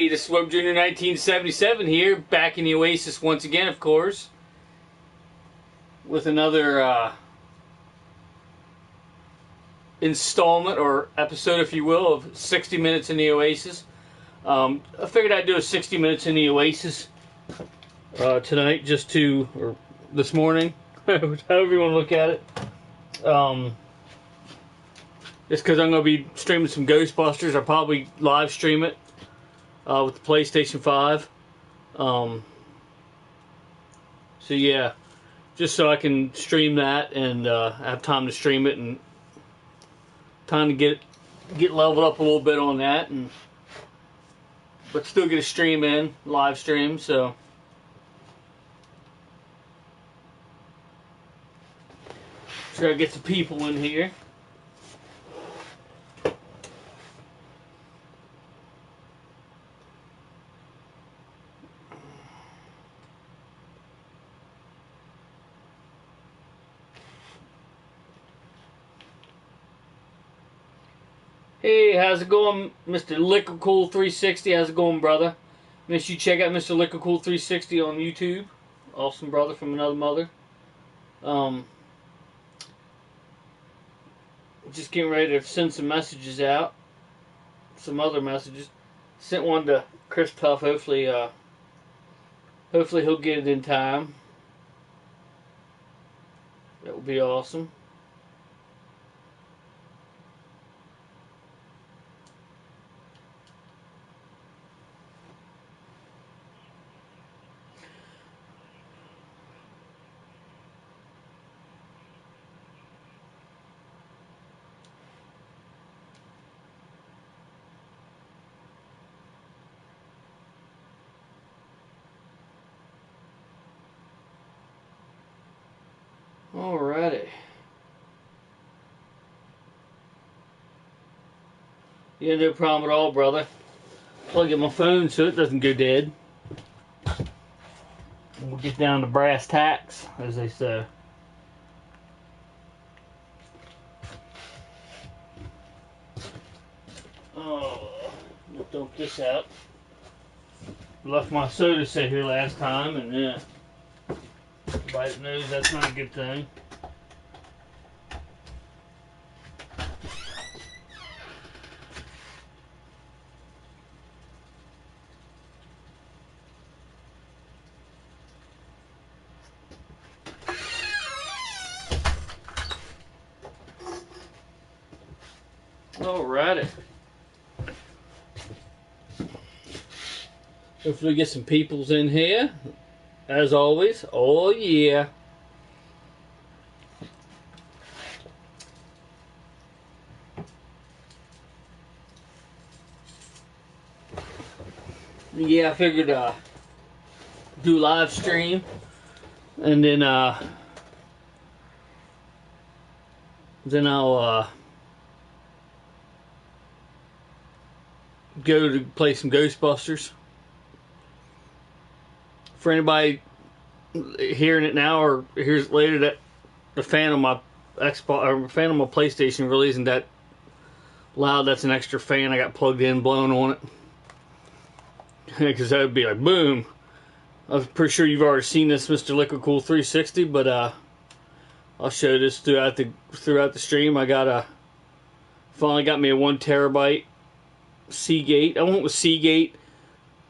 this is Web Junior 1977 here, back in the Oasis once again, of course, with another installment or episode, if you will, of 60 Minutes in the Oasis. I figured I'd do a 60 Minutes in the Oasis tonight, or this morning, however you want to look at it. Just because I'm going to be streaming some Ghostbusters. I'll probably live stream it with the PlayStation 5. So yeah, just so I can stream that and have time to stream it and time to get leveled up a little bit on that, but still get a stream in, live stream. So try to get some people in here. Hey, how's it going, Mr. Liquorcool 360? How's it going, brother? Make sure you check out Mr. Liquorcool 360 on YouTube. Awesome brother from another mother. Just getting ready to send some messages out. Some other messages. Sent one to Chris Tuff. Hopefully he'll get it in time. That would be awesome. Alrighty. Yeah, no problem at all, brother. Plug in my phone so it doesn't go dead. We'll get down to brass tacks, as they say. Oh, I'll dump this out. Left my soda set here last time, and yeah. Everybody knows that's not a good thing. Alrighty. Hopefully get some peoples in here. As always. Oh yeah. Yeah, I figured do live stream and then I'll go to play some Ghostbusters. For anybody hearing it now or hears it later, that the fan on my Xbox or fan on my PlayStation really isn't that loud. That's an extra fan I got plugged in, blown on it. Because that would be like boom. I'm pretty sure you've already seen this, Mr. Liquorcool 360, but I'll show this throughout the stream. I finally got me a 1 terabyte Seagate. I went with Seagate.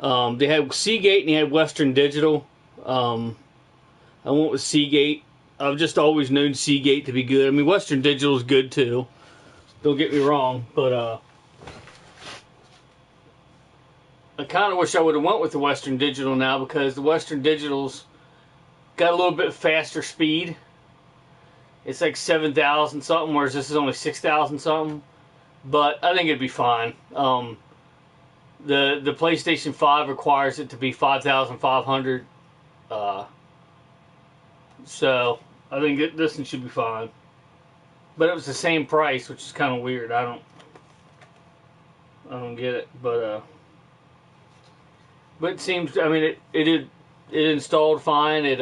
They had Seagate and they had Western Digital. I went with Seagate. I've just always known Seagate to be good. I mean, Western Digital is good too. Don't get me wrong, but I kind of wish I would have went with the Western Digital now, because the Western Digital's got a little bit faster speed. It's like 7,000 something, whereas this is only 6,000 something. But I think it'd be fine. The PlayStation 5 requires it to be 5,500. So I think this one should be fine. But it was the same price, which is kind of weird. I don't get it. But it seems, I mean, it installed fine. It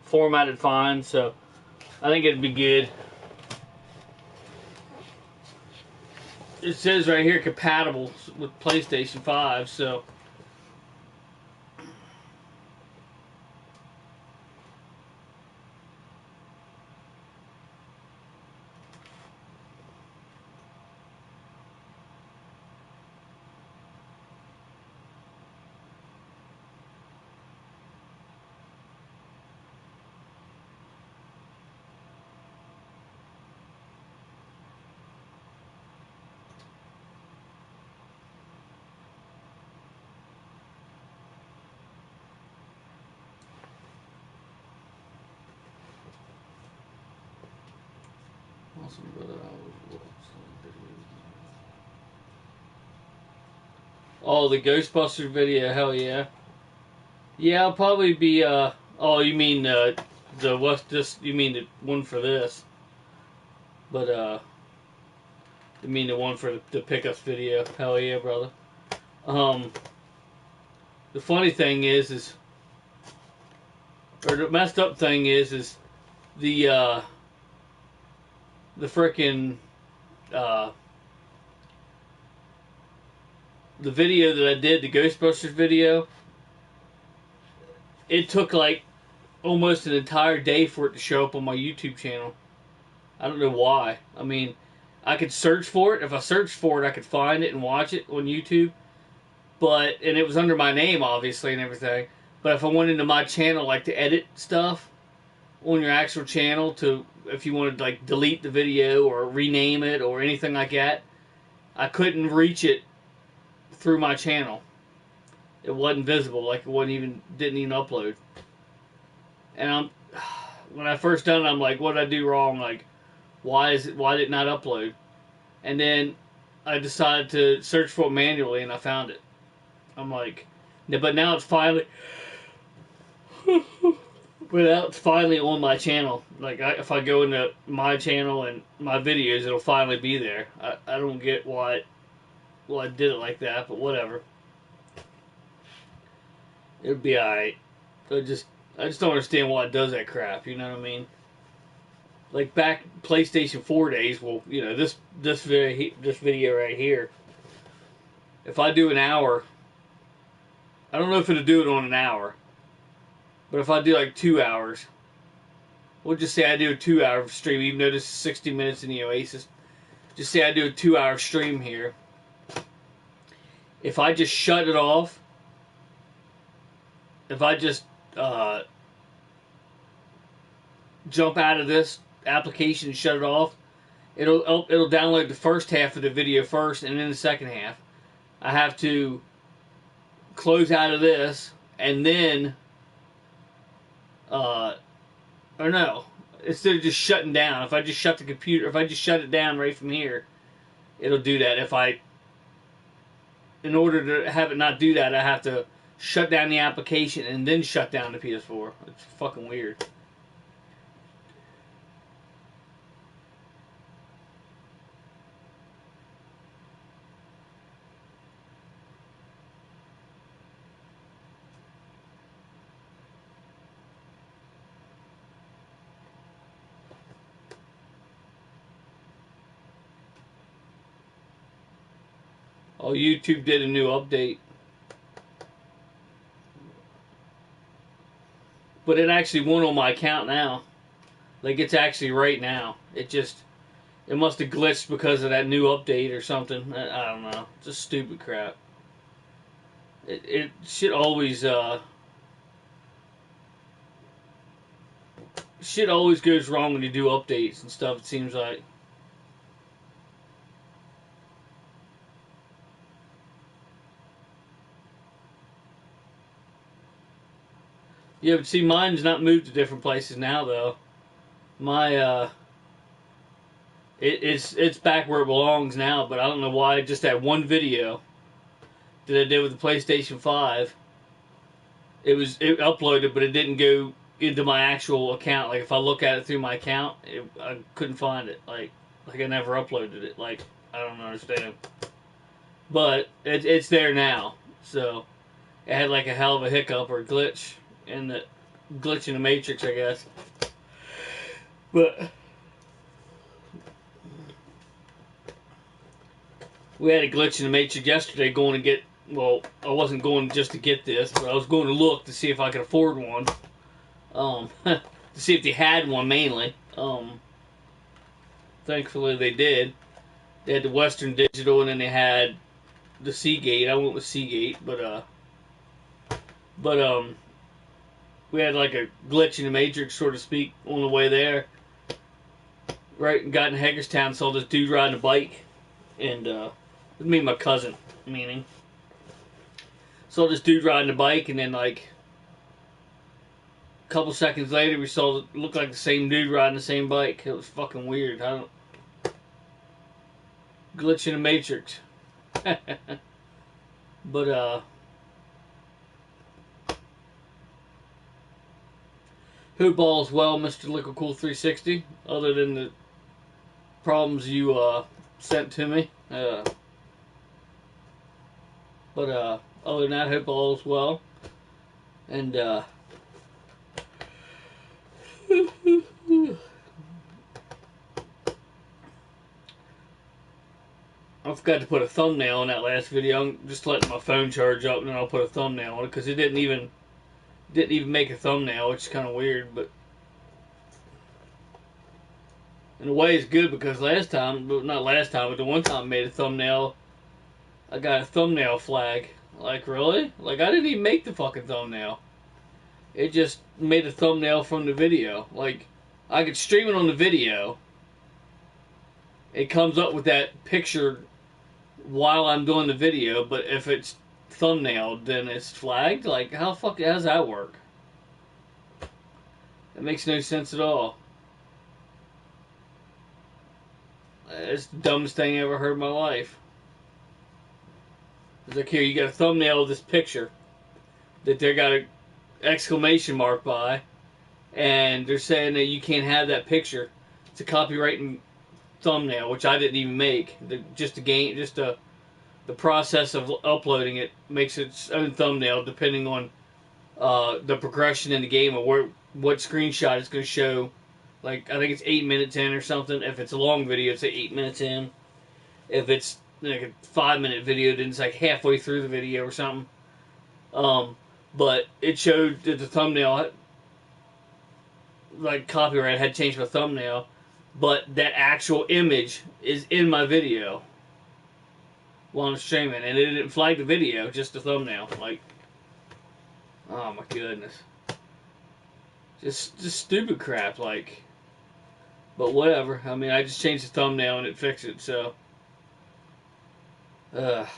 formatted fine. So I think it'd be good. It says right here compatible with PlayStation 5, so awesome, but oh, the Ghostbusters video, hell yeah. Yeah, I'll probably be, oh, you mean, the, what's this, you mean the one for this. But, you mean the one for the pickups video, hell yeah, brother. The funny thing is, or the messed up thing is the frickin', the video that I did, the Ghostbusters video, it took like almost an entire day for it to show up on my YouTube channel. I don't know why. I mean, I could search for it. If I searched for it, I could find it and watch it on YouTube. But, and it was under my name, obviously, and everything. But if I went into my channel, like, to edit stuff on your actual channel, to, if you wanted to, like, delete the video or rename it or anything like that, I couldn't reach it through my channel. It wasn't visible, like, it didn't even upload. And when I first done it, I'm like, what did I do wrong? Like, why did it not upload? And then I decided to search for it manually, and I found it. I'm like, but now it's finally, on my channel. Like, if I go into my channel and my videos, it'll finally be there. I don't get why I did it like that, but whatever. It'll be alright. I just don't understand why it does that crap, you know what I mean? Like, back PlayStation 4 days, well, you know, this video right here, if I do an hour, I don't know if it'll do it on an hour, but if I do like 2 hours, we'll just say I do a 2-hour stream, even though this is 60 minutes in the Oasis. Just say I do a 2-hour stream here. If I just shut it off, if I just jump out of this application and shut it off, it'll download the first half of the video first and then the second half. I have to close out of this and then or no, instead of just shutting down, if I just shut the computer, if I just shut it down right from here, it'll do that. In order to have it not do that, I have to shut down the application and then shut down the PS4. It's fucking weird. Oh, YouTube did a new update. But it actually went on my account now. Like, it's actually right now. It must have glitched because of that new update or something. I don't know. Just stupid crap. It shit always, shit always goes wrong when you do updates and stuff, it seems like. Yeah, but see, mine's not moved to different places now, though. My, it's back where it belongs now, but I don't know why. Just that one video that I did with the PlayStation 5, it uploaded, but it didn't go into my actual account. Like, if I look at it through my account, I couldn't find it. Like I never uploaded it. Like, I don't understand. But it's there now, so it had like a hell of a hiccup or glitch. And the glitch in the Matrix, I guess. But we had a glitch in the Matrix yesterday going to get, well, I wasn't going just to get this, but I was going to look to see if I could afford one. To see if they had one, mainly. Thankfully they did. They had the Western Digital, and then they had the Seagate. I went with Seagate, but we had like a glitch in the Matrix, so to speak, on the way there. Right, and got in Hagerstown, saw this dude riding a bike. And, me and my cousin, meaning. Saw this dude riding a bike, and then, like, a couple seconds later, we saw it looked like the same dude riding the same bike. It was fucking weird. glitch in the matrix. But hoop all's well, Mr. Liquid Cool 360. Other than the problems you sent to me. But other than that, hope all's well. And I forgot to put a thumbnail on that last video. I'm just letting my phone charge up, and then I'll put a thumbnail on it because it didn't even make a thumbnail, which is kind of weird. But in a way, it's good because last time, not last time, but the one time I made a thumbnail, I got a thumbnail flag. Like, really? Like, I didn't even make the fucking thumbnail. It just made a thumbnail from the video. Like, I could stream it on the video. It comes up with that picture while I'm doing the video, but if it's thumbnailed, then it's flagged? Like, how does that work? It makes no sense at all. It's the dumbest thing I ever heard in my life. It's like, here, you got a thumbnail of this picture that they got an exclamation mark by, and they're saying that you can't have that picture. It's a copyright thumbnail, which I didn't even make. The process of uploading it makes its own thumbnail depending on the progression in the game or what screenshot it's going to show. Like, I think it's 8 minutes in or something. If it's a long video, it's 8 minutes in. If it's like a 5-minute video, then it's like halfway through the video or something. But it showed that the thumbnail, like, copyright had changed my thumbnail, but that actual image is in my video while I'm streaming, and it didn't flag the video, just the thumbnail. Like, oh my goodness, just stupid crap. Like, but whatever. I mean, I just changed the thumbnail and it fixed it. So, I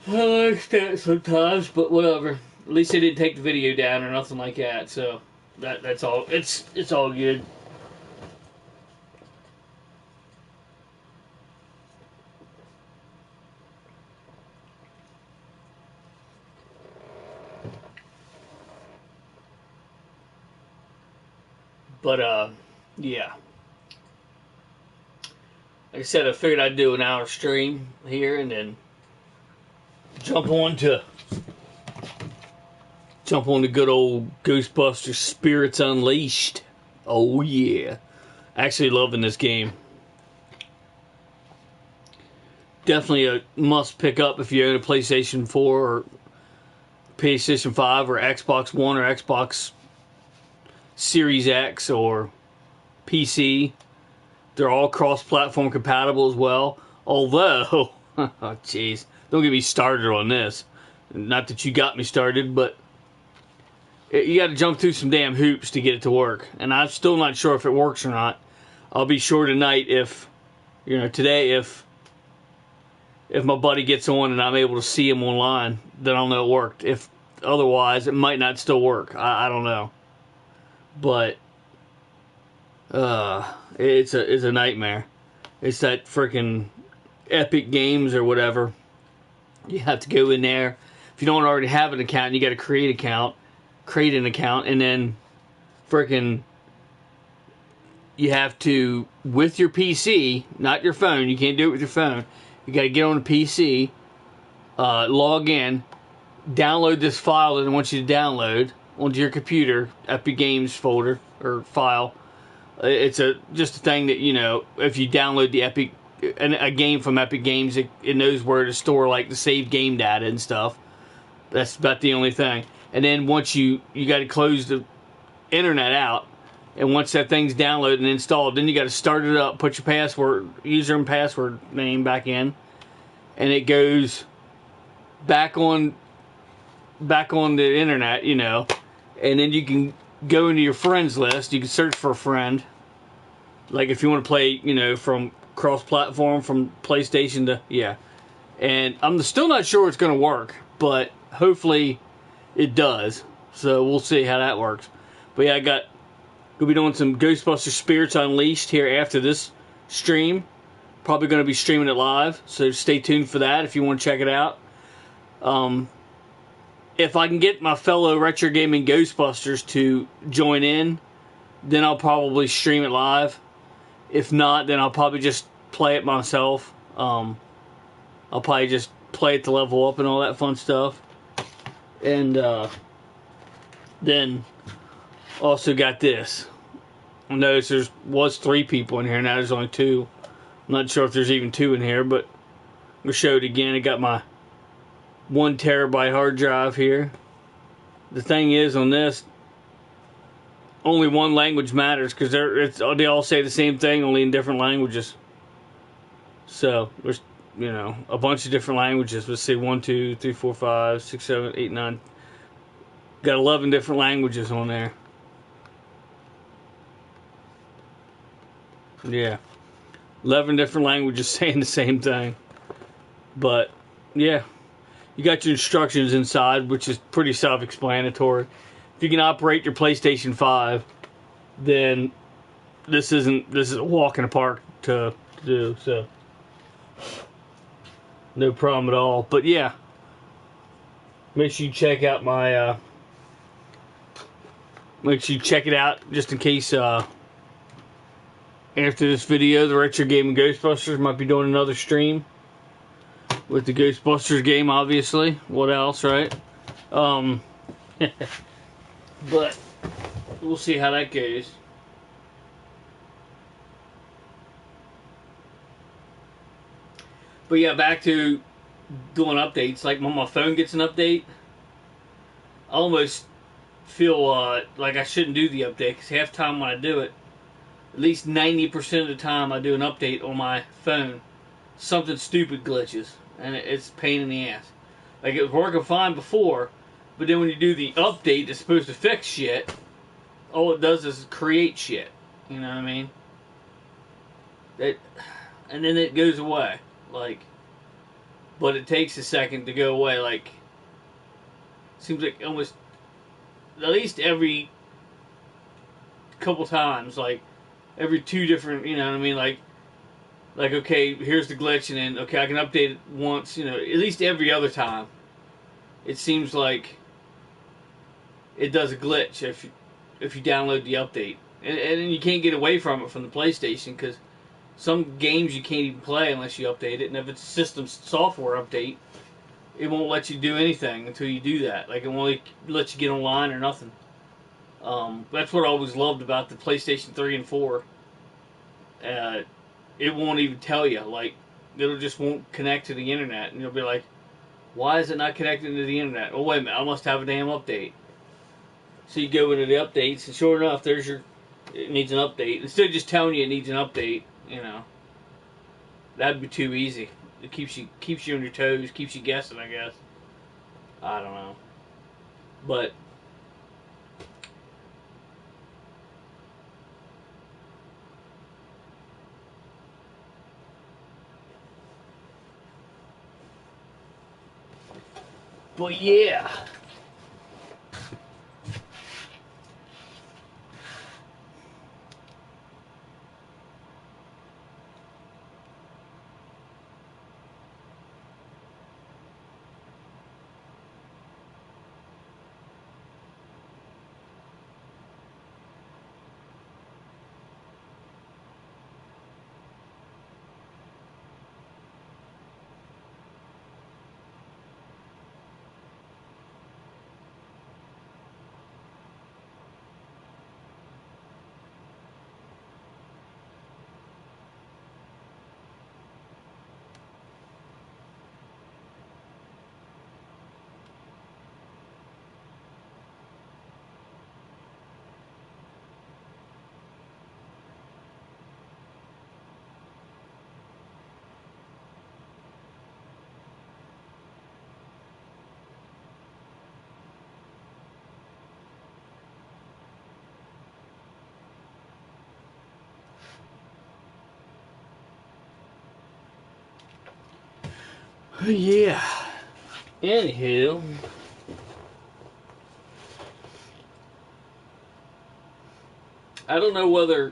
like that sometimes, but whatever. At least they didn't take the video down or nothing like that. So that's all. It's all good. But yeah. Like I said, I figured I'd do an hour stream here and then jump on to good old Ghostbusters Spirits Unleashed. Oh yeah. Actually loving this game. Definitely a must pick up if you own a PlayStation 4 or PlayStation 5 or Xbox One or Xbox Series X or PC. They're all cross-platform compatible as well. Although, oh jeez, don't get me started on this. Not that you got me started, but you got to jump through some damn hoops to get it to work. And I'm still not sure if it works or not. I'll be sure tonight today if my buddy gets on and I'm able to see him online, then I'll know it worked. If otherwise, it might not still work. I don't know. But it's a nightmare. It's that freaking Epic Games or whatever. You have to go in there. If you don't already have an account, you got to create an account, and then freaking you have to, with your PC, not your phone. You can't do it with your phone. You got to get on the PC, log in, download this file that I want you to download onto your computer, Epic Games folder or file. It's just a thing that, if you download a game from Epic Games, it knows where to store like the saved game data and stuff. That's about the only thing. And then once you got to close the internet out, and once that thing's downloaded and installed, then you got to start it up, put your user and password name back in, and it goes back on the internet, and then you can go into your friends list. You can search for a friend. Like if you want to play, from cross-platform, from PlayStation to, yeah. And I'm still not sure it's going to work, but hopefully it does. So we'll see how that works. But yeah, I got We'll be doing some Ghostbusters Spirits Unleashed here after this stream. Probably going to be streaming it live, so stay tuned for that if you want to check it out. If I can get my fellow Retro Gaming Ghostbusters to join in, then I'll probably stream it live. If not, then I'll probably just play it myself. I'll probably just play it to level up and all that fun stuff. And then also got this. I noticed there was 3 people in here, now there's only 2. I'm not sure if there's even 2 in here, but I'm going to show it again. I got my 1 terabyte hard drive here. The thing is on this, only one language matters because they all say the same thing, only in different languages. So there's, you know, a bunch of different languages. Let's see, 1, 2, 3, 4, 5, 6, 7, 8, 9. Got 11 different languages on there. Yeah, 11 different languages saying the same thing. But yeah, you got your instructions inside, which is pretty self-explanatory. If you can operate your PlayStation 5, then this is a walk in the park to do. So no problem at all. But yeah, make sure you check out my. Make sure you check it out just in case. After this video, the Retro Gaming Ghostbusters might be doing another stream with the Ghostbusters game, obviously. What else, right? But we'll see how that goes. But yeah, back to doing updates. Like when my phone gets an update, I almost feel like I shouldn't do the update because half the time when I do it, at least 90% of the time I do an update on my phone, something stupid glitches, and it's a pain in the ass. Like it was working fine before, but then when you do the update that's supposed to fix shit, all it does is create shit. You know what I mean? And then it goes away. Like, but it takes a second to go away. Like, seems like almost at least every couple times, like every 2 different, you know what I mean? Like okay, here's the glitch, and then okay, I can update it once. You know, at least every other time, it seems like it does a glitch if you download the update, and you can't get away from it from the PlayStation because some games you can't even play unless you update it, and if it's a system software update, it won't let you do anything until you do that. Like it won't let you get online or nothing. That's what I always loved about the PlayStation 3 and 4. It won't even tell you. Like, it'll just won't connect to the internet. And you'll be like, why is it not connecting to the internet? Oh, wait a minute, I must have a damn update. So you go into the updates, and sure enough, it needs an update. Instead of just telling you it needs an update, you know, that'd be too easy. It keeps you on your toes, keeps you guessing, I guess. I don't know. But yeah. Yeah. Anywho, I don't know whether.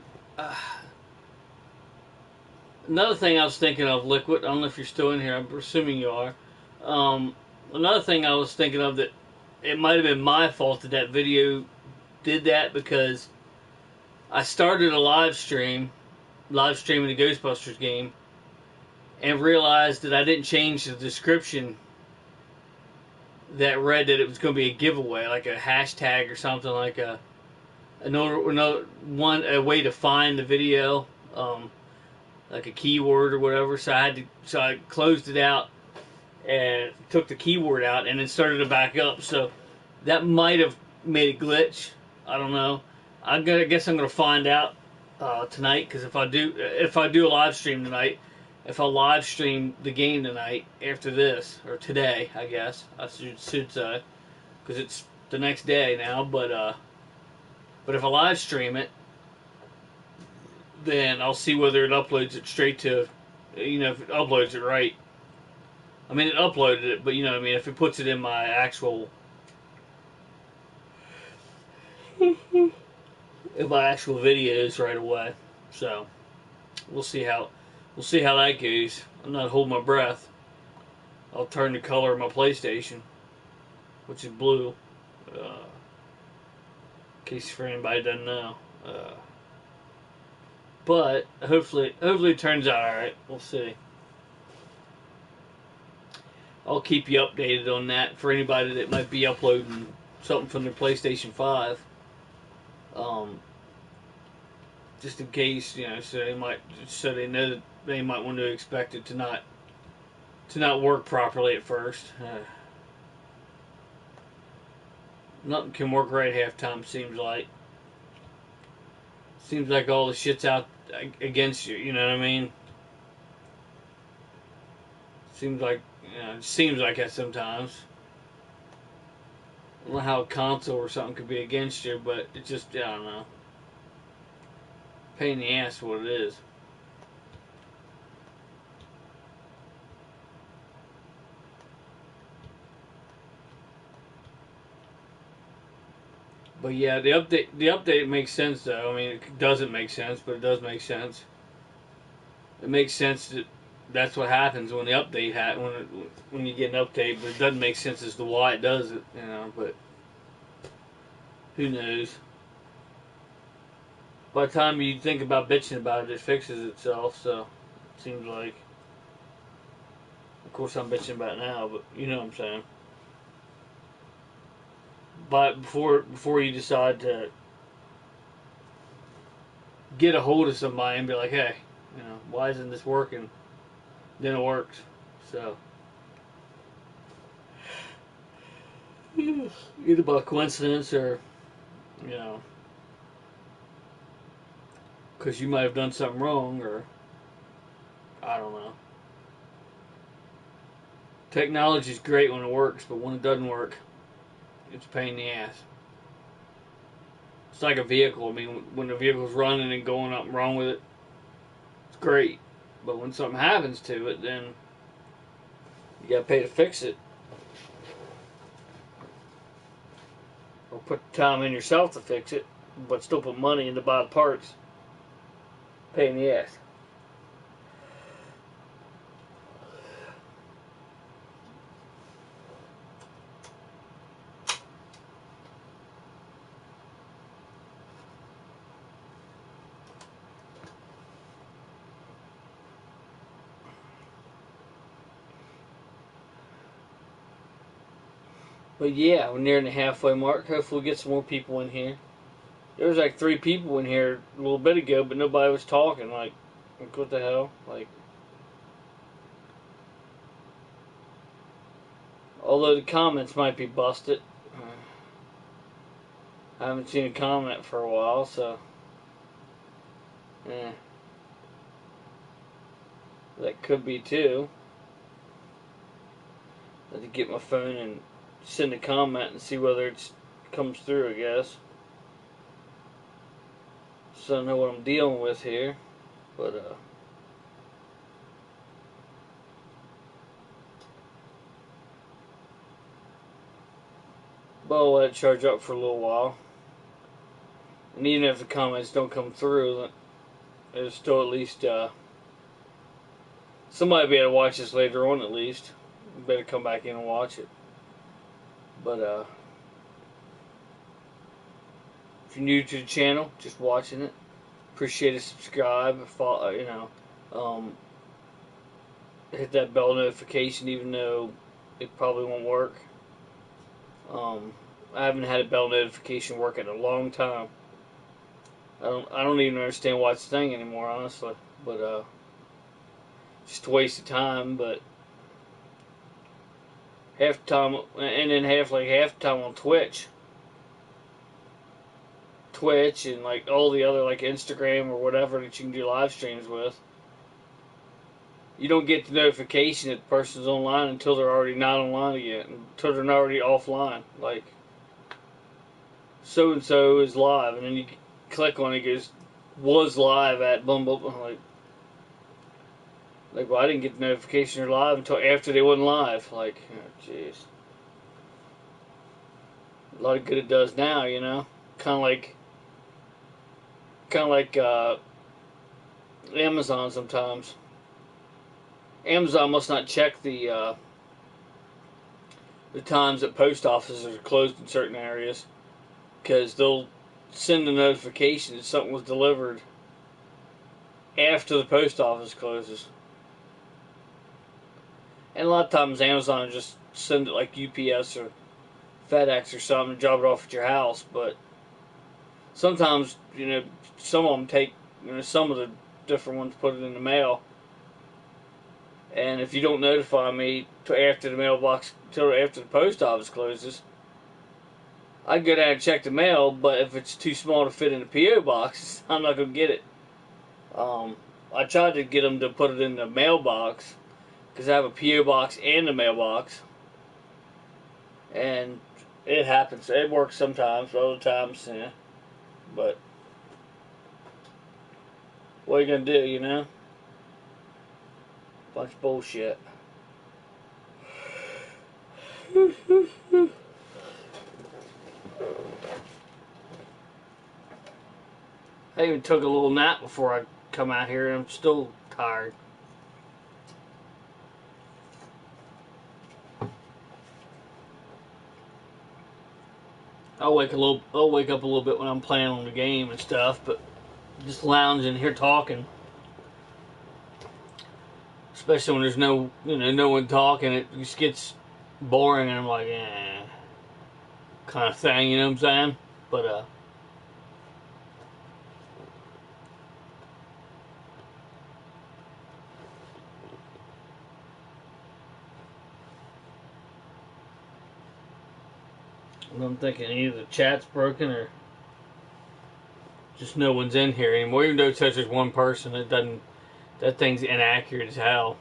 Another thing I was thinking of, Liquid. I don't know if you're still in here. I'm assuming you are. Um, Another thing I was thinking of, that it might have been my fault that that video did that, because I started a live streaming the Ghostbusters game, and realized that I didn't change the description that read that it was going to be a giveaway, like a hashtag or something, like a way to find the video, like a keyword or whatever. So I closed it out and took the keyword out, and then started to back up. So that might have made a glitch. I don't know. I guess I'm gonna find out tonight, because if I do a live stream tonight, if I live stream the game tonight after this, or today, I guess I should say, because it's the next day now. But if I live stream it, then I'll see whether it uploads it straight to, if it uploads it right. I mean, it uploaded it, but if it puts it in my actual videos right away. So we'll see how that goes. I'm not holding my breath. I'll turn the color of my PlayStation, which is blue. In case for anybody doesn't know. But hopefully it turns out alright. We'll see. I'll keep you updated on that for anybody that might be uploading something from their PlayStation 5. Just in case, so they know that they might want to expect it to not work properly at first. Nothing can work right half time, seems like. Seems like all the shit's out against you, you know what I mean? It seems like that sometimes. I don't know how a console or something could be against you, but it just, I don't know. Pain in the ass is what it is. But yeah, the update makes sense though. I mean, it doesn't make sense, but it does make sense. It makes sense that that's what happens when the update when you get an update, but it doesn't make sense as to why it does it, but who knows? By the time you think about bitching about it, it fixes itself, so it seems like. Of course I'm bitching about it now, but you know what I'm saying. But before you decide to get a hold of somebody and be like, hey, why isn't this working? Then it works. So either by coincidence or, because you might have done something wrong, or I don't know. Technology's great when it works, but when it doesn't work, it's a pain in the ass. It's like a vehicle. I mean, when the vehicle's running and going up wrong with it, it's great. But when something happens to it, then you gotta pay to fix it. Or put time in yourself to fix it, but still put money in to buy the parts. Pain in the ass. But yeah, we're nearing the halfway mark. Hopefully we get some more people in here. There was like 3 people in here a little bit ago, but nobody was talking. Like what the hell? Although the comments might be busted. I haven't seen a comment for a while, so. That could be too. I have to get my phone and send a comment and see whether it comes through, I guess. So I know what I'm dealing with here. But I'll let it charge up for a little while. And even if the comments don't come through, there's still at least somebody will be able to watch this later on at least. You better come back in and watch it. But if you're new to the channel, just watching it, appreciate a subscribe, follow, hit that bell notification even though it probably won't work. I haven't had a bell notification work in a long time. I don't even understand why it's a thing anymore, honestly. But just a waste of time. But half the time, and then half the time on Twitch, and like all the other like Instagram or whatever that you can do live streams with. You don't get the notification that the person's online until they're already not online again, until they're already offline. Like, so and so is live, and then you click on it, it goes, was live at blah blah blah. Like, well, I didn't get the notification they're live until after they wasn't live. Like, oh, jeez. A lot of good it does now, you know? Kind of like Amazon sometimes. Amazon must not check the times that post offices are closed in certain areas, because they'll send a notification that something was delivered after the post office closes. And a lot of times Amazon will just send it like UPS or FedEx or something and drop it off at your house. But sometimes, some of them take, some of the different ones put it in the mail. And if you don't notify me till after the mailbox, till after the post office closes, I'd go down and check the mail, but if it's too small to fit in the P.O. box, I'm not going to get it. I tried to get them to put it in the mailbox, because I have a P.O. box and a mailbox. And it happens. It works sometimes, other times, yeah. But what are you going to do, Bunch of bullshit. I even took a little nap before I come out here, and I'm still tired. I'll wake up a little bit when I'm playing on the game and stuff, but just lounging here talking, especially when there's no one talking, it just gets boring, and I'm like, kind of thing, you know what I'm saying? But I'm thinking either the chat's broken or just no one's in here anymore. Even though it says there's one person, it doesn't. That thing's inaccurate as hell.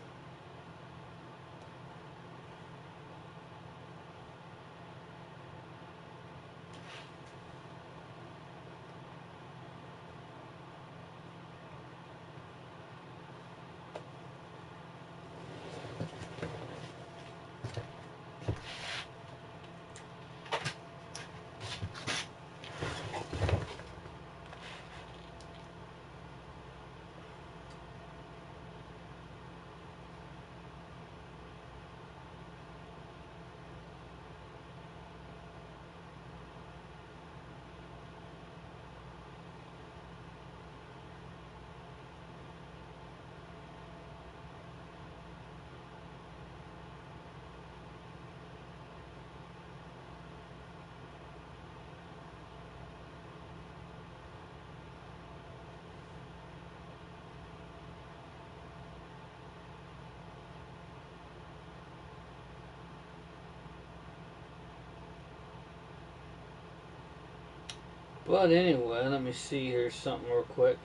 But anyway, let me see here something real quick.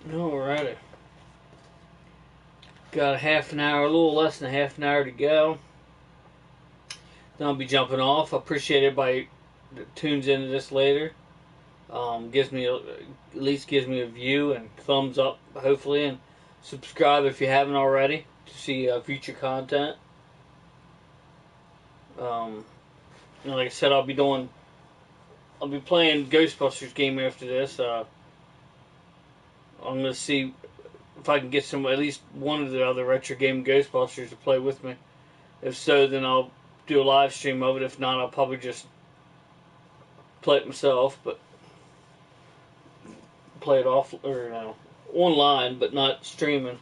Alrighty. Got a half an hour, a little less than a half an hour to go. Then I'll be jumping off. I appreciate everybody that tunes into this later. Gives me at least gives me a view and thumbs up, hopefully, and subscribe if you haven't already to see future content. Like I said, I'll be playing Ghostbusters game after this. I'm gonna see if I can get at least one of the other retro game Ghostbusters to play with me. If so, then I'll do a live stream of it. If not, I'll probably just play it myself, but play it off or online, but not streaming.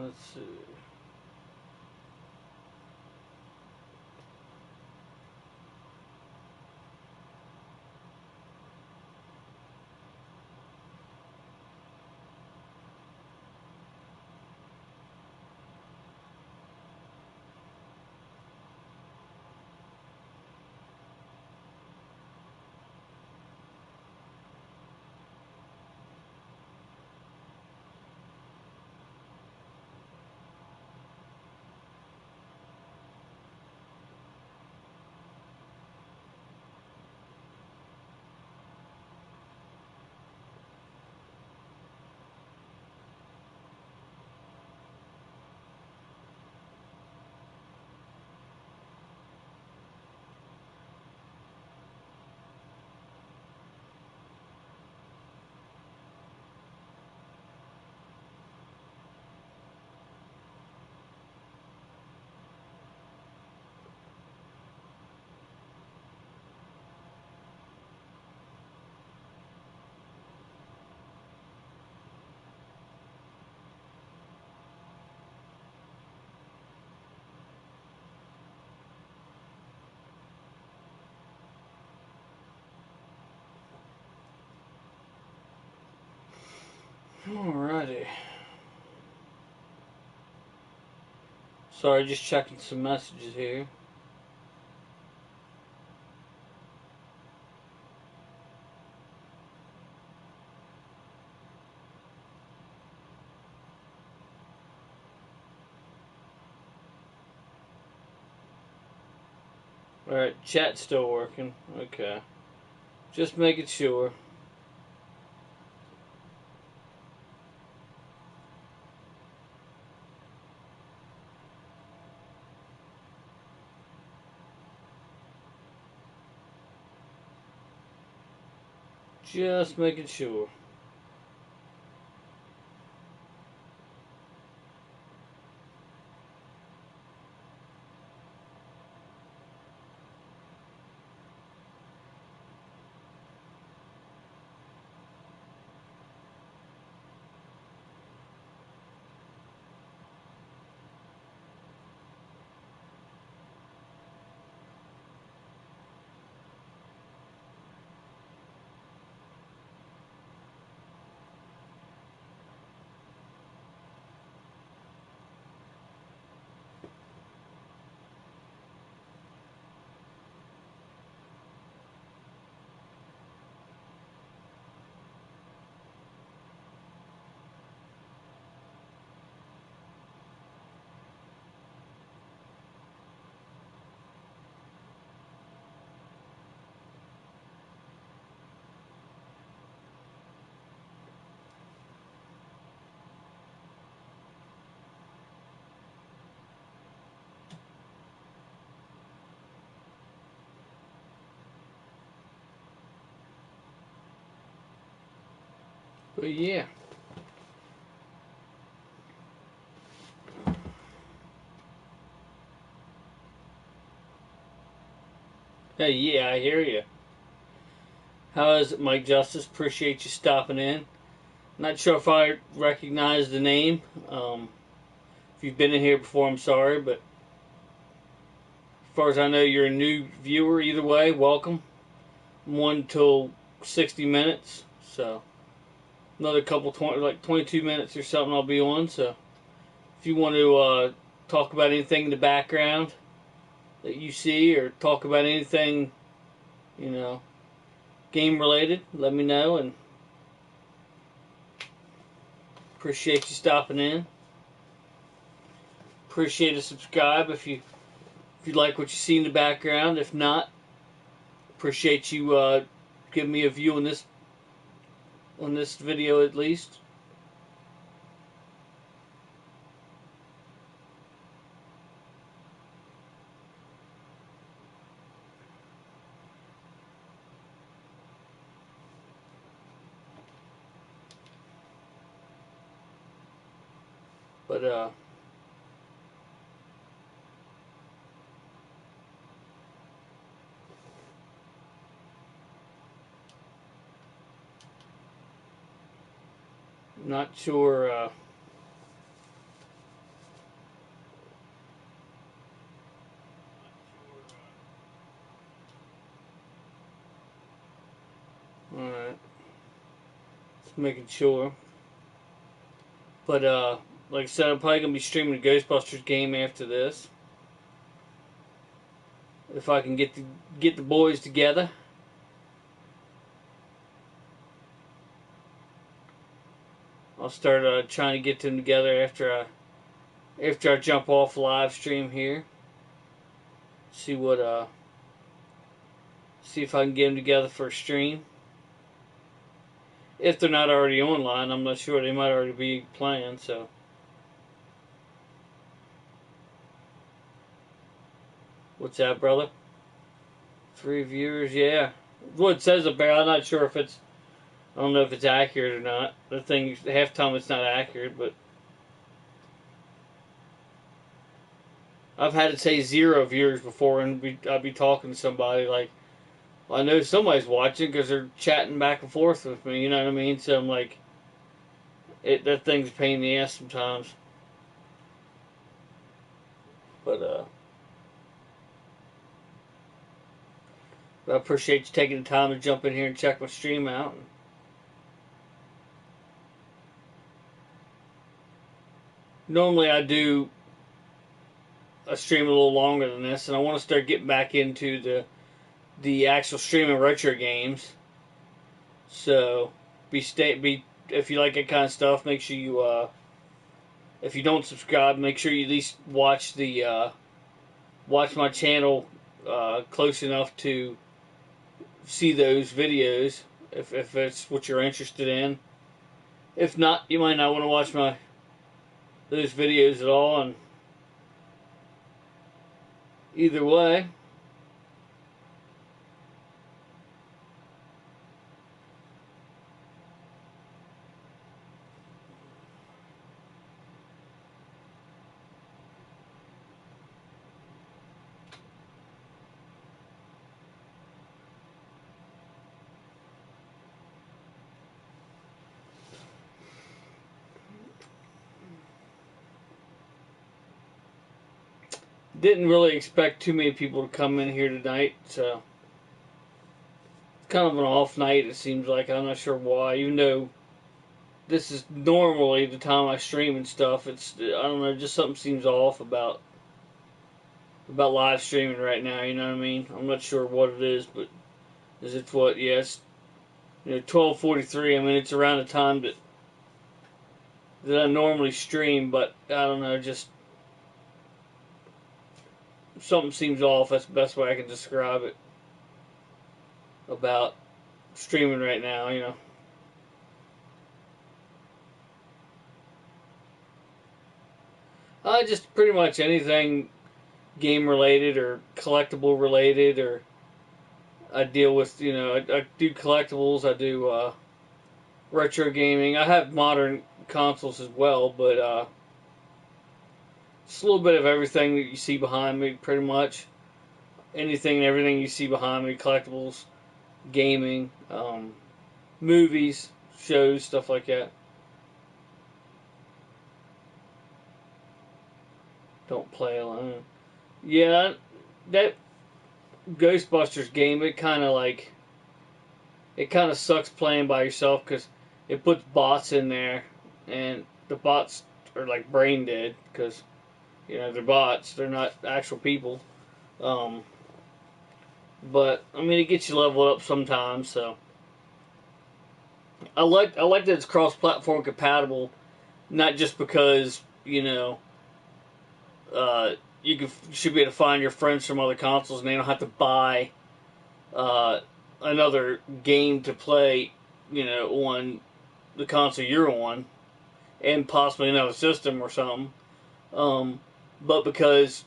Let's see. Alrighty. Sorry, just checking some messages here. Alright, chat's still working. Okay. Just making sure. Just making sure. But yeah. Hey, yeah, I hear you. How is it, Mike Justice? Appreciate you stopping in. Not sure if I recognize the name. If you've been in here before, I'm sorry, but as far as I know, you're a new viewer. Either way, welcome. 1 till 60 minutes, so another couple 22 minutes or something I'll be on. So if you want to talk about anything in the background that you see, or talk about anything, you know, game related, let me know, and appreciate you stopping in. Appreciate a subscribe if you like what you see in the background. If not, appreciate you giving me a view on this video at least. But not sure. Alright. Just making sure. But like I said, I'm probably gonna be streaming the Ghostbusters game after this. If I can get the boys together. I'll start trying to get them together after I jump off live stream here. See if I can get them together for a stream. If they're not already online, I'm not sure. They might already be playing, so. What's that, brother? 3 viewers, yeah. What it says up there, I'm not sure if it's, I don't know if it's accurate or not. The thing, half the time it's not accurate, but I've had it say 0 viewers before, and I'd be talking to somebody like, well, I know somebody's watching because they're chatting back and forth with me, you know what I mean? So I'm like, that thing's a pain in the ass sometimes. But I appreciate you taking the time to jump in here and check my stream out. Normally I do a stream a little longer than this, and I want to start getting back into the actual streaming retro games. So if you like that kind of stuff, make sure you if you don't subscribe, make sure you at least watch watch my channel close enough to see those videos if it's what you're interested in. If not, you might not want to watch those videos at all, and either way, didn't really expect too many people to come in here tonight, so it's kind of an off night, it seems like. I'm not sure why, even though this is normally the time I stream and stuff. It's, I don't know, just something seems off about live streaming right now, you know what I mean? I'm not sure what it is, but is it what, yeah, it's 12:43. I mean, it's around the time that I normally stream, but I don't know, just something seems off. That's the best way I can describe it about streaming right now, just pretty much anything game related or collectible related, or I deal with, I do collectibles, I do, retro gaming. I have modern consoles as well, but it's a little bit of everything that you see behind me, pretty much. Anything and everything you see behind me, collectibles, gaming, movies, shows, stuff like that. Don't play alone. Yeah, that Ghostbusters game, it kind of sucks playing by yourself because it puts bots in there, and the bots are like brain dead because they're bots, they're not actual people. Um, but I mean, it gets you leveled up sometimes. So I like that it's cross-platform compatible, not just because you should be able to find your friends from other consoles and they don't have to buy uh, another game to play, on the console you're on, and possibly another system or something. But because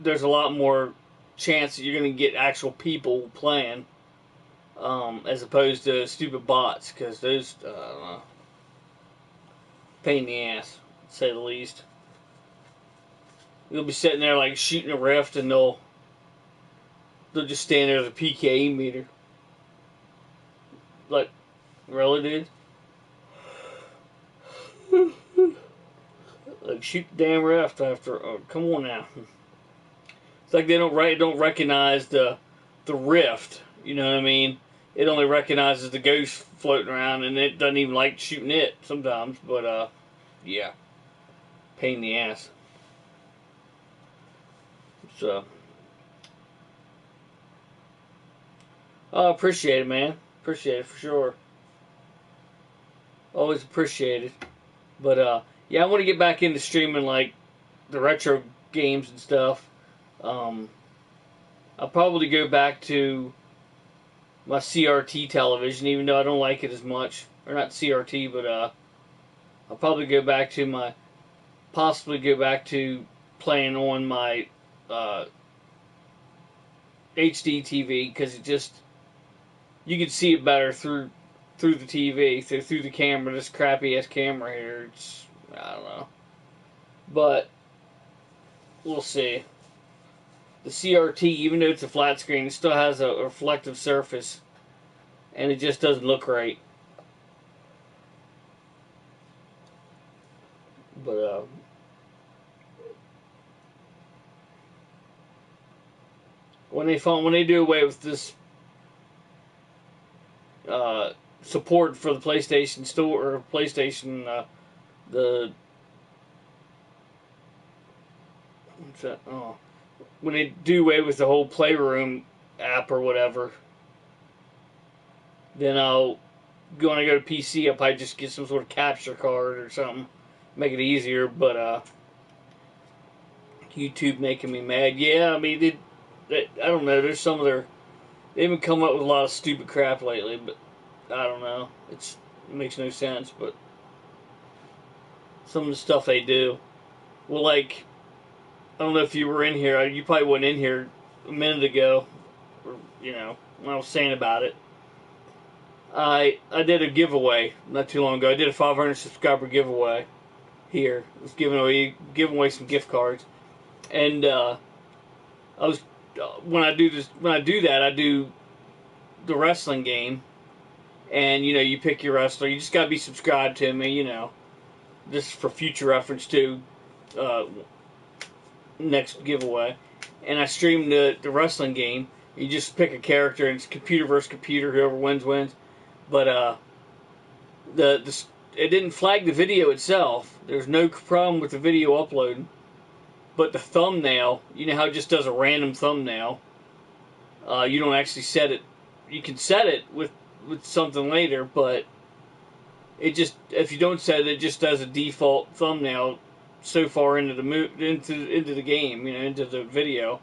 there's a lot more chance that you're going to get actual people playing, as opposed to stupid bots, because those, I don't know, pain in the ass, to say the least. You'll be sitting there like shooting a rift, and they'll just stand there with a PKE meter. Like, really, dude? Like, shoot the damn rift after. Oh, come on now. It's like they don't recognize the rift. You know what I mean? It only recognizes the ghost floating around, and it doesn't even like shooting it sometimes. But yeah, pain in the ass. So, I appreciate it, man. Appreciate it for sure. Always appreciate it. But yeah, I want to get back into streaming like the retro games and stuff. I'll probably go back to my CRT television, even though I don't like it as much. Or not CRT, but I'll probably possibly go back to playing on my HD TV, because you can see it better through the TV, through the camera. This crappy ass camera here, I don't know, but we'll see. The CRT, even though it's a flat screen, it still has a reflective surface, and it just doesn't look right. But when they do away with this support for the PlayStation Store, or PlayStation, the what's that? Oh, when they do away with the whole Playroom app or whatever, then when I go to PC, I'll probably just get some sort of capture card or something, make it easier. But YouTube making me mad. Yeah, I mean, I don't know. There's they've been coming up with a lot of stupid crap lately, but I don't know. It makes no sense, but some of the stuff they do. Well, like, I don't know if you were in here. You probably weren't in here a minute ago, or, when I was saying about it. I did a giveaway not too long ago. I did a 500 subscriber giveaway here. I was giving away some gift cards, and I was when I do that, I do the wrestling game, and you pick your wrestler. You just gotta be subscribed to me, just for future reference too. Next giveaway, and I streamed the wrestling game. You just pick a character, and it's computer versus computer. Whoever wins. But it didn't flag the video itself. There's no problem with the video uploading, but the thumbnail, how it just does a random thumbnail. You don't actually set it. You can set it with something later, but if you don't set it, it just does a default thumbnail so far into the game, into the video,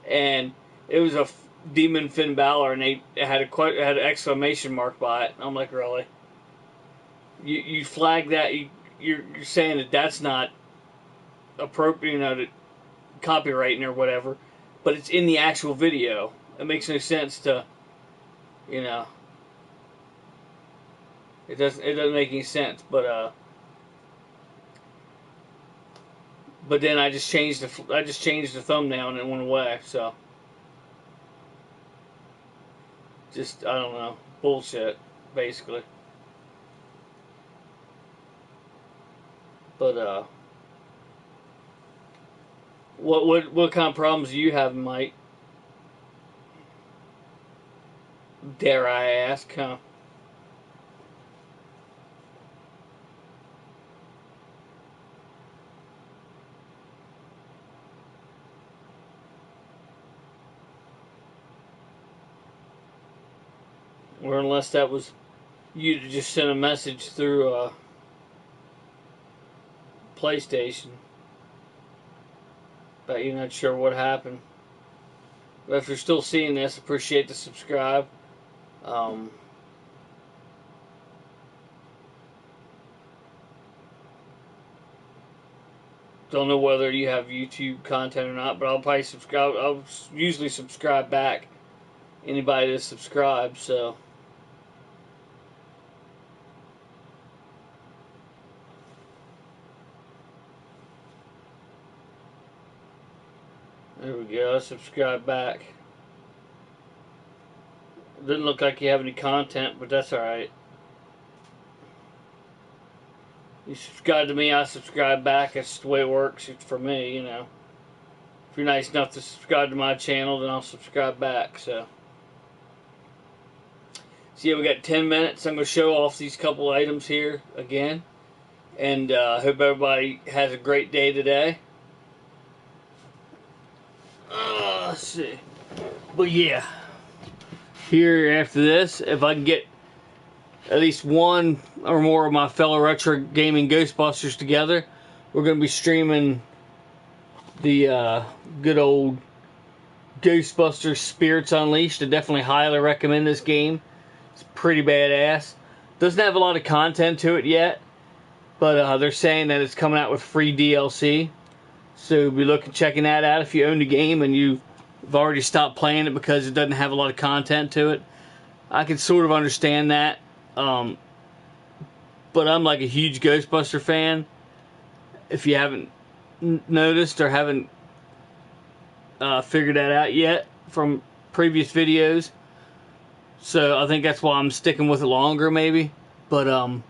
and it was a Demon Finn Balor, and it had an exclamation mark by it. I'm like, really? You flag that? You're saying that's not appropriate, to copyrighting or whatever, but it's in the actual video. It makes no sense to, It doesn't make any sense. But then I just changed the thumbnail and it went away. So just, I don't know, bullshit basically. But what kind of problems do you have, Mike? Dare I ask, huh? Or unless that was you to just send a message through PlayStation, but you're not sure what happened. But if you're still seeing this, appreciate the subscribe. Don't know whether you have YouTube content or not, but I'll probably subscribe. I'll usually subscribe back anybody that subscribes. So there we go. Subscribe back. Doesn't look like you have any content, but that's alright. You subscribe to me, I subscribe back. That's the way it works. It's for me, you know. If you're nice enough to subscribe to my channel, then I'll subscribe back. So yeah, we got 10 minutes. I'm going to show off these couple items here again. And I hope everybody has a great day today. Let's see. But yeah. Here after this, if I can get at least one or more of my fellow retro gaming Ghostbusters together, we're going to be streaming the good old Ghostbusters Spirits Unleashed. I definitely highly recommend this game. It's pretty badass. Doesn't have a lot of content to it yet, but they're saying that it's coming out with free DLC. So be checking that out if you own the game and you've already stopped playing it because it doesn't have a lot of content to it. I can sort of understand that. But I'm like a huge Ghostbuster fan. If you haven't noticed or haven't figured that out yet from previous videos. So I think that's why I'm sticking with it longer maybe. But I'm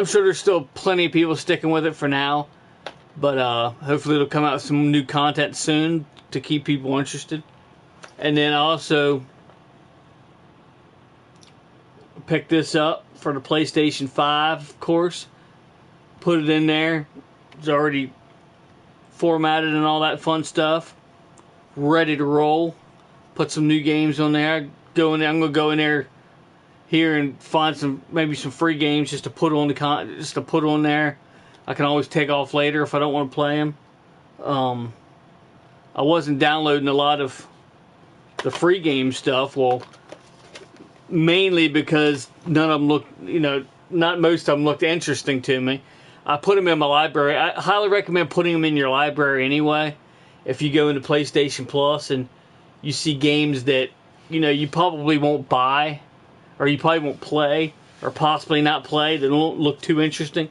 sure there's still plenty of people sticking with it for now. But hopefully it'll come out with some new content soon to keep people interested. And then I also picked this up for the PlayStation 5, of course. Put it in there. It's already formatted and all that fun stuff. Ready to roll. Put some new games on there. I'm going to go in there here and find maybe some free games just to put on there. I can always take off later if I don't want to play them. I wasn't downloading a lot of the free game stuff. Well, mainly because none of them not most of them looked interesting to me. I put them in my library. I highly recommend putting them in your library anyway. If you go into PlayStation Plus and you see games that you probably won't buy, or you probably won't play, or possibly not play, that don't look too interesting.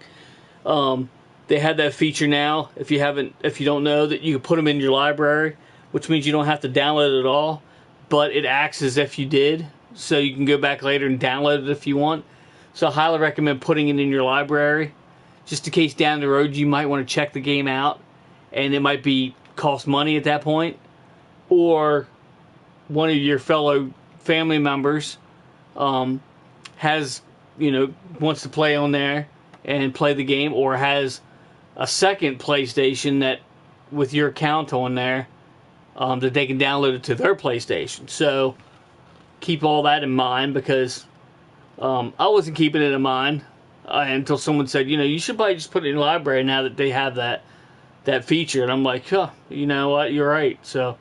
They have that feature now. If you don't know, that you can put them in your library, which means you don't have to download it at all, but it acts as if you did, so you can go back later and download it if you want. So I highly recommend putting it in your library, just in case down the road you might want to check the game out, and it might cost money at that point, or one of your fellow family members wants to play on there and play the game, or has a second PlayStation that with your account on there that they can download it to their PlayStation. So keep all that in mind, because I wasn't keeping it in mind until someone said, you should probably just put it in the library now that they have that feature. And I'm like, you know what, you're right. So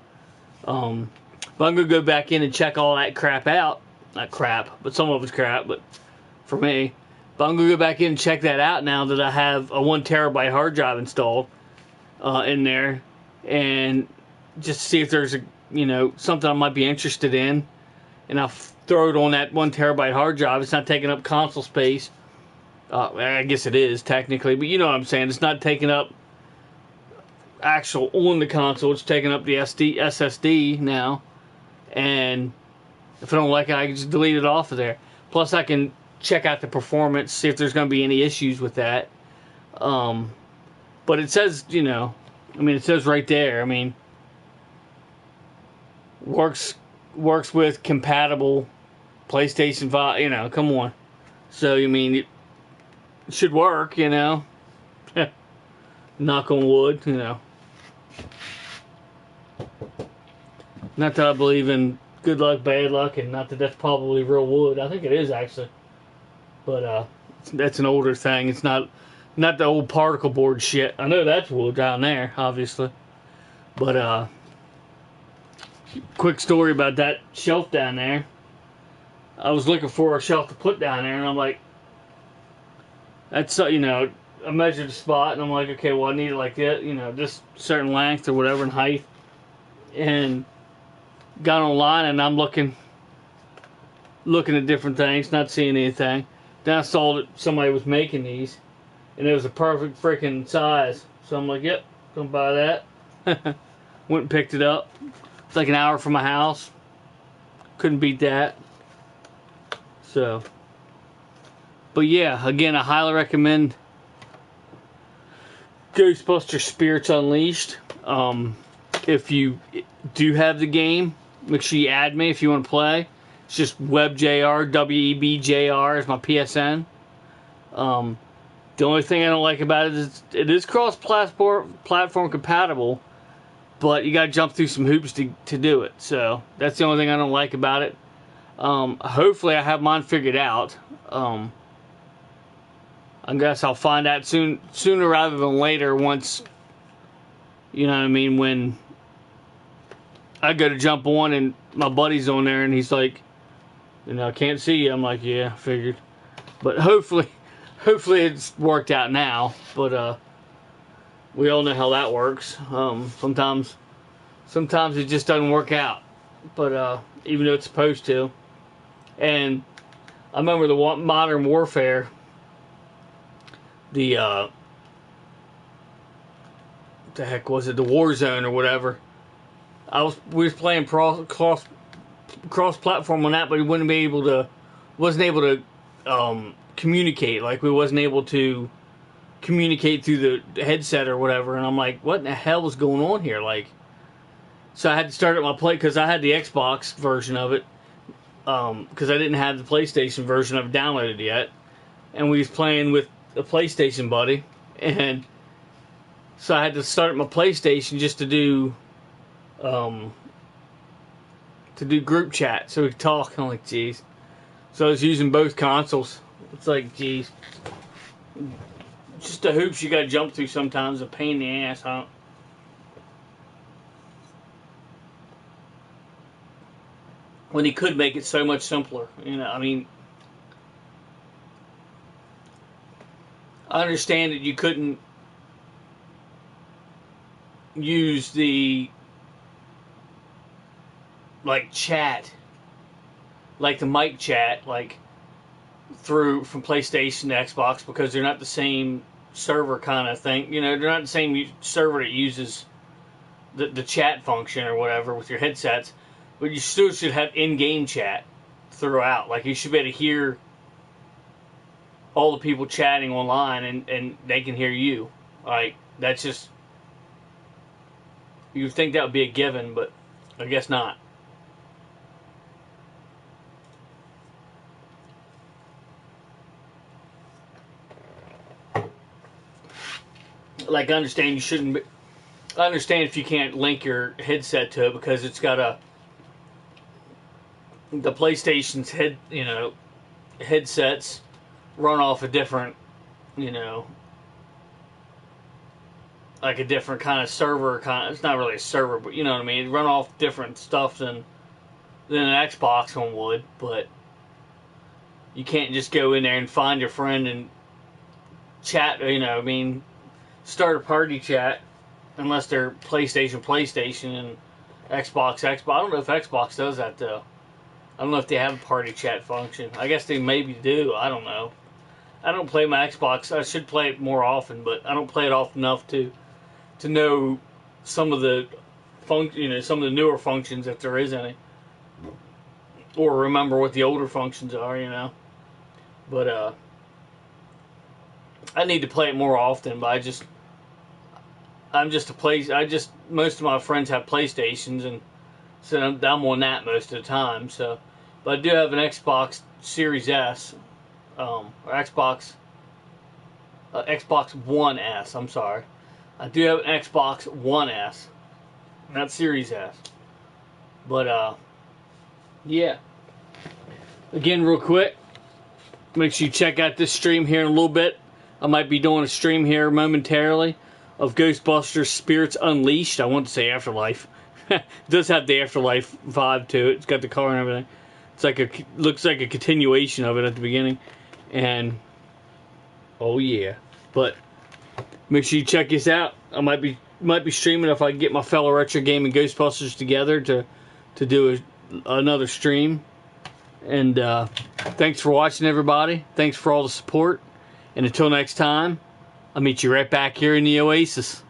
but I'm going to go back in and check all that crap out. Not crap, but some of it's crap, but for me. But I'm going to go back in and check that out now that I have a 1 terabyte hard drive installed in there, and just see if there's something I might be interested in. And I'll throw it on that 1 terabyte hard drive. It's not taking up console space. I guess it is technically, but you know what I'm saying. It's not taking up actual on the console. It's taking up the SSD now. And if I don't like it, I can just delete it off of there. Plus, I can check out the performance, see if there's going to be any issues with that. But it says, you know, I mean, it says right there, I mean, works with compatible PlayStation 5, you know, come on. So, I mean, it should work, you know. Knock on wood, you know. Not that I believe in good luck, bad luck, and not that that's probably real wood. I think it is, actually. But that's an older thing. It's not the old particle board shit. I know that's wood down there, obviously. But, quick story about that shelf down there. I was looking for a shelf to put down there, and I'm like, that's, you know, I measured the spot, and I'm like, okay, well, I need it like that, you know, this certain length or whatever in height. And got online, and I'm looking at different things, not seeing anything. Then I saw that somebody was making these, and it was a perfect freaking size. So I'm like, yep, gonna buy that. Went and picked it up. It's like an hour from my house. Couldn't beat that. So, but yeah, again, I highly recommend Ghostbuster Spirits Unleashed. If you do have the game, make sure you add me if you want to play. It's just WebJR, WEBJR is my PSN. The only thing I don't like about it is it is cross-platform compatible, but you got to jump through some hoops to do it. So that's the only thing I don't like about it. Hopefully I have mine figured out. I guess I'll find out sooner rather than later once, you know what I mean, when I go to jump on and my buddy's on there and he's like, you know, I can't see you. I'm like, yeah, I figured. But hopefully it's worked out now. But we all know how that works. Sometimes it just doesn't work out. But even though it's supposed to. And I remember the Modern Warfare, the heck was it, the Warzone or whatever. We was playing cross-platform on that, but we wasn't able to communicate. Like, we wasn't able to communicate through the headset or whatever. And I'm like, what in the hell was going on here? Like, so I had to start up my play because I had the Xbox version of it, because I didn't have the PlayStation version of it downloaded yet. And we was playing with a PlayStation buddy, and so I had to start my PlayStation just to do group chat so we could talk. I'm like, geez. So I was using both consoles. It's like, geez. Just the hoops you gotta jump through sometimes, a pain in the ass, huh? When he could make it so much simpler. You know, I mean, I understand that you couldn't use the chat, like the mic chat, like from PlayStation to Xbox, because they're not the same server kind of thing. You know, they're not the same server that uses the chat function or whatever with your headsets. But you still should have in-game chat throughout. Like, you should be able to hear all the people chatting online, and they can hear you. Like, that's just, you'd think that would be a given, but I guess not. Like, I understand if you can't link your headset to it because it's got the PlayStation's headsets run off a different, like a different kind of server. It's not really a server, but you know what I mean. It run off different stuff than an Xbox one would. But you can't just go in there and find your friend and chat. Start a party chat unless they're PlayStation, and Xbox. I don't know if Xbox does that though. I don't know if they have a party chat function. I guess they maybe do. I don't know. I don't play my Xbox. I should play it more often, but I don't play it often enough to know some of the some of the newer functions, if there is any, or remember what the older functions are. But I need to play it more often. But most of my friends have PlayStations, and so I'm on that most of the time. So, but I do have an Xbox Series S, or Xbox One S. I'm sorry, I do have an Xbox One S, not Series S. But yeah. Again, real quick, make sure you check out this stream here in a little bit. I might be doing a stream here momentarily of Ghostbusters Spirits Unleashed. I want to say Afterlife. It does have the Afterlife vibe to it. It's got the color and everything. Looks like a continuation of it at the beginning. And oh yeah. But make sure you check this out. I might be streaming if I can get my fellow retro gaming Ghostbusters together to do another stream. And thanks for watching, everybody. Thanks for all the support. And until next time, I'll meet you right back here in the Oasis.